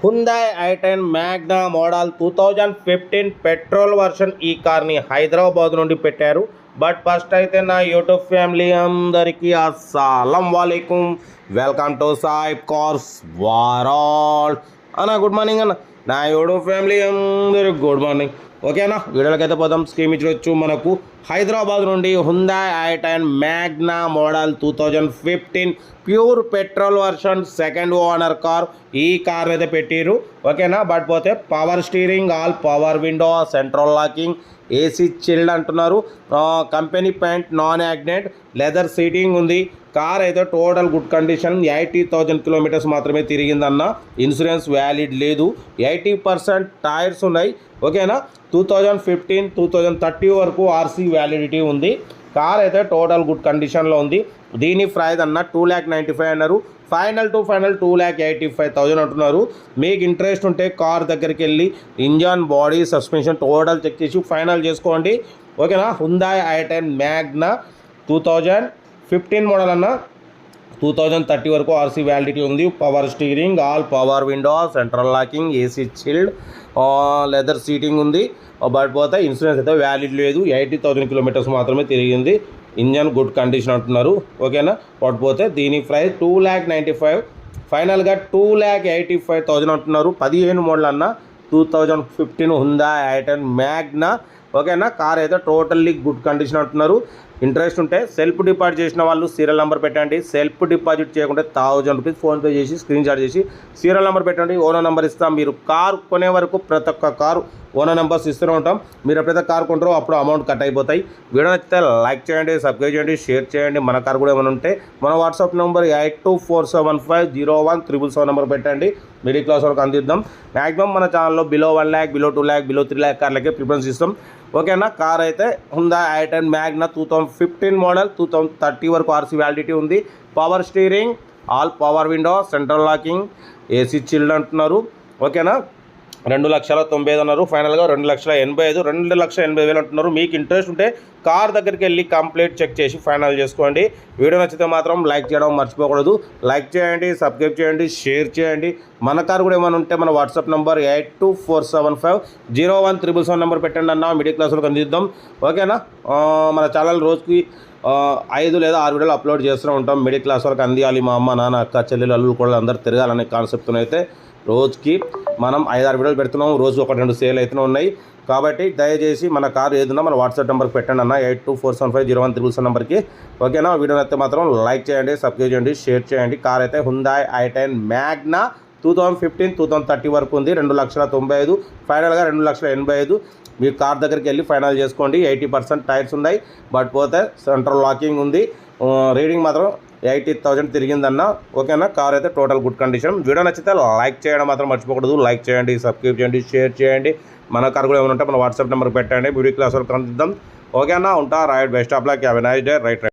Hyundai i10 Magna model 2015 petrol version ఈ కార్ని హైదరాబాద్ నుండి పెట్టారు. బట్ ఫస్ట్ అయితే నా యూట్యూబ్ ఫ్యామిలీ అందరికీ అస్సలం వాలేకుం, welcome to Saib cars world అన్న. గుడ్ మార్నింగ్ అన్న. నా యూట్యూబ్ ఫ్యామిలీ అందరికి గుడ్ మార్నింగ్. ఓకేనా, వీడియోలకి అయితే పోదాం. స్క్రీన్ ఇచ్చవచ్చు. మనకు హైదరాబాద్ నుండి Hyundai i10 Magna model 2015 pure petrol version second owner car. ఈ కార్ అయితే పెట్టిరు. ఓకేనా, బట్ పోతే power steering, all power window, central locking, AC chilled అంటున్నారు. Company paint, non accident, leather seating ఉంది. కార్ అయితే టోటల్ గుడ్ కండిషన్. 80,000 కిలోమీటర్స్ మాత్రమే తిరిగిందన్న. Insurance valid లేదు. 80% టైర్స్ ఉన్నాయి. ఓకేనా, 2015 2030 వరకు ఆర్సీ వ్యాలిడిటీ ఉంది. కార్ అయితే టోటల్ గుడ్ కండిషన్లో ఉంది. దీని ప్రైస్ అన్న 2,95,000 అన్నారు. ఫైనల్ టు ఫైనల్ 2,85,000 అంటున్నారు. మీకు ఇంట్రెస్ట్ ఉంటే కార్ దగ్గరికి వెళ్ళి engine, body, suspension total check చేసి ఫైనల్ చేసుకోండి. ఓకేనా, హ్యుందాయ్ i10 మ్యాగ్నా 2015 మోడల్ అన్న. 2030 వరకు ఆర్సీ వ్యాలిడిటీ ఉంది. Power steering, all power window, central locking, AC chilled, leather seating ఉంది. బట్ పోతే ఇన్సూరెన్స్ అయితే వ్యాలిడ్ లేదు. 80,000 కిలోమీటర్స్ మాత్రమే తిరిగింది. ఇంజన్ గుడ్ కండిషన్ అంటున్నారు. ఓకేనా, బట్ పోతే దీని ప్రైస్ 2,95,000, ఫైనల్గా 2,85,000 అంటున్నారు. 15 మోడల్ అన్న. 2015 హ్యుందాయ్ i10 మ్యాగ్నా. ఓకేనా, కార్ అయితే టోటల్లీ గుడ్ కండిషన్ అంటున్నారు. ఇంట్రెస్ట్ ఉంటే సెల్ఫ్ డిపాజిట్ చేసిన వాళ్ళు సీరియల్ నెంబర్ పెట్టండి. సెల్ఫ్ డిపాజిట్ చేయకుంటే 1,000 రూపీస్ ఫోన్పే చేసి స్క్రీన్ షాట్ చేసి సీరియల్ నెంబర్ పెట్టండి. ఓనర్ నెంబర్ ఇస్తాం. మీరు కార్ కొనే వరకు ప్రతి ఒక్క కారు ఓనర్ నెంబర్స్ ఇస్తూనే ఉంటాం. మీరు ఎప్పుడైతే కార్ కొంటారో అప్పుడు అమౌంట్ కట్ అయిపోతాయి. వీడియో నచ్చితే లైక్ చేయండి, సబ్స్క్రైబ్ చేయండి, షేర్ చేయండి. మన కార్ కూడా ఏమైనా ఉంటే మన వాట్సాప్ నెంబర్ 8247501777 నెంబర్ పెట్టండి. మిడిల్ క్లాస్ వరకు అందిద్దాం. మ్యాక్సిమం మన ఛానల్లో below 1 lakh, below 2 lakh, below 3 lakh కార్లకే ప్రిఫరెన్స్ ఇస్తాం. ఓకేనా, కార్ అయితే హ్యుందాయ్ i10 మ్యాగ్నా 2015 మోడల్. 2030 వరకు ఆర్సీ వ్యాలిడిటీ ఉంది. Power steering, all power window, central locking, AC chilled అంటున్నారు. ఓకేనా, 2,95,000 అన్నారు. ఫైనల్గా 2,85,000, 2,80,000 అంటున్నారు. మీకు ఇంట్రెస్ట్ ఉంటే కార్ దగ్గరికి వెళ్ళి కంప్లీట్ చెక్ చేసి ఫైనల్ చేసుకోండి. వీడియో నచ్చితే మాత్రం లైక్ చేయడం మర్చిపోకూడదు. లైక్ చేయండి, సబ్స్క్రైబ్ చేయండి, షేర్ చేయండి. మన కార్ కూడా ఏమైనా ఉంటే మన వాట్సాప్ నెంబర్ 8247501777 నెంబర్ పెట్టండి అన్న. మిడిల్ క్లాస్లో అందిద్దాం. ఓకేనా, మన ఛానల్ రోజుకి 5 లేదా 6 వీడియోలు అప్లోడ్ చేస్తూ ఉంటాం. మిడిల్ క్లాస్ వరకు అందియాలి. మా అమ్మ, నాన్న, అక్క, చెల్లెలు, అల్లులు కూడా అందరూ తిరగాలనే కాన్సెప్ట్తో అయితే రోజుకి మనం 5-6 వీడియోలు పెడుతున్నాం. రోజు 1-2 సేల్ అయితే ఉన్నాయి. కాబట్టి దయచేసి మన కారు ఏదన్నా మన వాట్సాప్ నెంబర్కి పెట్టండి అన్న. 8247501777 నెంబర్కి. ఓకేనా, వీడియో అయితే మాత్రం లైక్ చేయండి, సబ్స్క్రైబ్ చేయండి, షేర్ చేయండి. కార్ అయితే హ్యుందాయ్ i10 మ్యాగ్నా 2015 2030 వరకు ఉంది. 2,95,000, ఫైనల్గా 2,85,000. మీరు కార్ దగ్గరికి వెళ్ళి ఫైనల్ చేసుకోండి. 80% టైర్స్ ఉన్నాయి. బట్ పోతే సెంట్రల్ లాకింగ్ ఉంది. రీడింగ్ మాత్రం 80,000 తిరిగిందన్న. ఓకేనా, కార్ అయితే టోటల్ గుడ్ కండిషన్. వీడియో నచ్చితే లైక్ చేయడం మాత్రం మర్చిపోకూడదు. లైక్ చేయండి, సబ్స్క్రైబ్ చేయండి, షేర్ చేయండి. మన కార్ కూడా ఏమైనా ఉంటే మన వాట్సాప్ నెంబర్ పెట్టండి. వీడియో క్లాస్ వరకు అందిద్దాం. ఓకేనా, ఉంటా. Right, best of luck, have a nice day. Right.